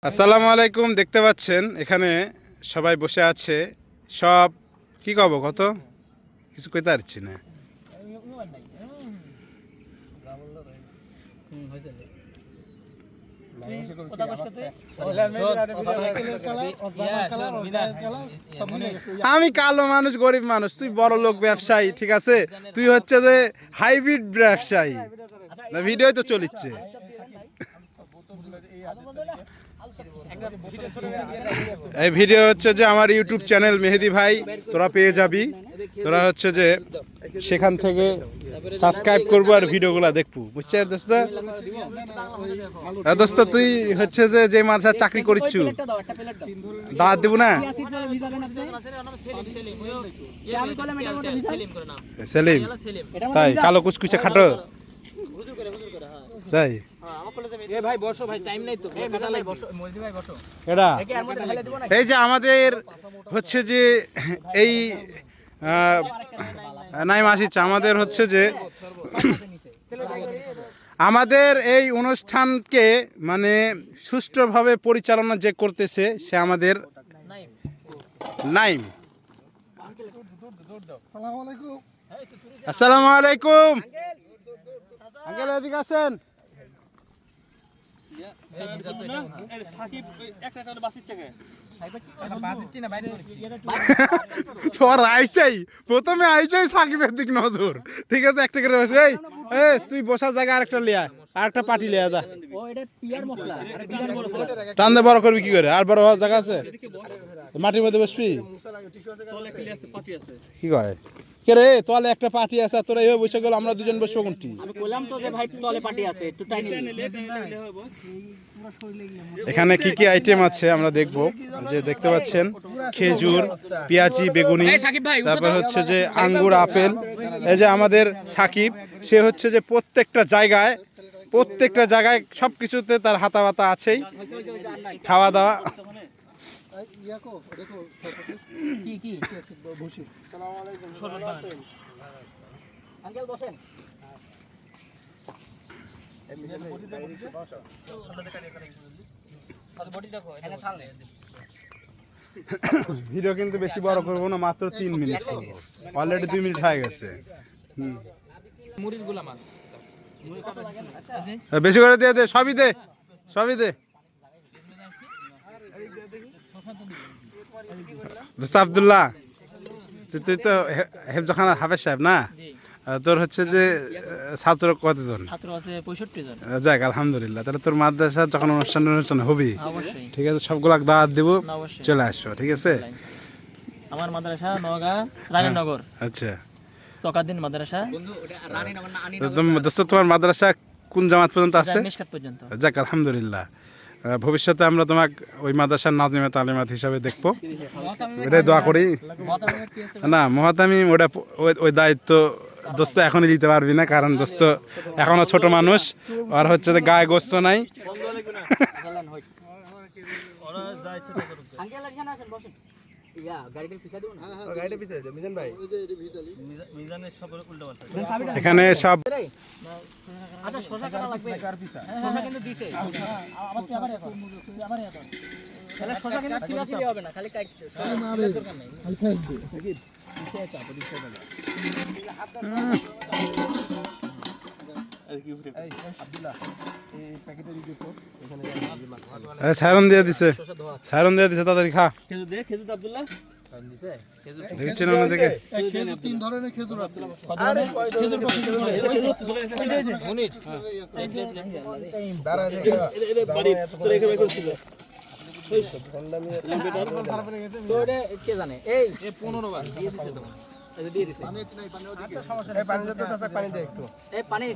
আসসালামু আলাইকুম। দেখতে পাচ্ছেন এখানে সবাই বসে আছে। সব কি কব কত কিছু কইতে পারছি না। আমি কালো মানুষ, গরিব মানুষ, তুই বড় লোক ব্যবসায়ী, ঠিক আছে? তুই হচ্ছে যে হাইব্রিড ব্যবসায়ী। ভিডিও তো চলিচ্ছে। এই ভিডিও হচ্ছে যে আমার ইউটিউব চ্যানেল মেহেদি ভাই, তোরা পেয়ে যাবি। তোরা হচ্ছে যে সেখান থেকে সাবস্ক্রাইব করবো আর ভিডিওগুলো দেখবো, বুঝছিস দোস্ত? দোস্ত তুই হচ্ছে যে মাদ্রাসা চাকরি করিচ্ছু, দাওয়াত দিব না? সেলিম, তাই কালো কুচকুচে খাটো, তাই? এই যে আমাদের হচ্ছে যে এই নাই মাসিচ্ছে, আমাদের হচ্ছে যে আমাদের এই অনুষ্ঠানকে মানে সুষ্ঠুভাবে পরিচালনা যে করতেছে সে আমাদের নাইম। আসসালামু আলাইকুম আঙ্কেল, এদিকে আসেন। প্রথমে আইসাই সাকিবের দিক নজর, ঠিক আছে? একটা করে তুই বসার জায়গা আরেকটা লিয়া, আরেকটা পাটি লিয়া যা, টান্দে বড় করবি কি করে? আর বড় হওয়ার জায়গা আছে? মাটির মধ্যে বসবি কি কয়? কে রে, তলে একটা পার্টি আছে, তোরা এইভাবে বসে গেল, আমরা দুজন বসবো কোনটি? আমি বললাম তো যে ভাই তলে পার্টি আছে, একটু টাইম এখানে কি কি আইটেম আছে আমরা দেখব। যে দেখতে পাচ্ছেন খেজুর, পেঁয়াজি, বেগুনি, তারপর হচ্ছে যে আঙ্গুর, আপেল। এই যে আমাদের সাকিব, সে হচ্ছে যে প্রত্যেকটা জায়গায় সব কিছুতে তার হাতা বাতা আছেই। খাওয়া দাওয়া ভিডিও কিন্তু বেশি বড় করবো না, মাত্র 3 মিনিট করবো, অলরেডি 2 মিনিট হয়ে গেছে। বেশি করে দিয়ে দে, সবই দে। আব্দুল্লাহ, তুই তো হেফজখানার হাফেজ সাহেব না? তোর হচ্ছে যে ছাত্র কতজন? ছাত্র আছে 65 জন। যাক আলহামদুলিল্লাহ। তাহলে তোর মাদ্রাসা যখন অনুষ্ঠান হবি, ঠিক আছে, সবগুলা দাওয়াত দিব, চলে আসো, ঠিক আছে? আমার মাদ্রাসা নওগাঁ রানীনগর। আচ্ছা, সকাদিন মাদ্রাসা। দোস্ত তোমার মাদ্রাসা কোন জামাত পর্যন্ত আছে? মিশকাত পর্যন্ত। যাক আলহামদুলিল্লাহ। ভবিষ্যতে আমরা তোমাকে ওই মাদ্রাসার নাজিমে তালিমাত হিসাবে দেখবো, এটাই দোয়া করি। না মহাতামি ওই দায়িত্ব দোস্ত এখনই দিতে পারবি না, কারণ দোস্ত এখনো ছোট মানুষ, আর হচ্ছে যে গায়ে গোস্ত নাই। এখানে সব সায়রন দিয়ে দিছে, তাড়াতাড়ি খা। দেখছেন ওনাদেরকে তিন ধরনের খেজুর আছে। পানি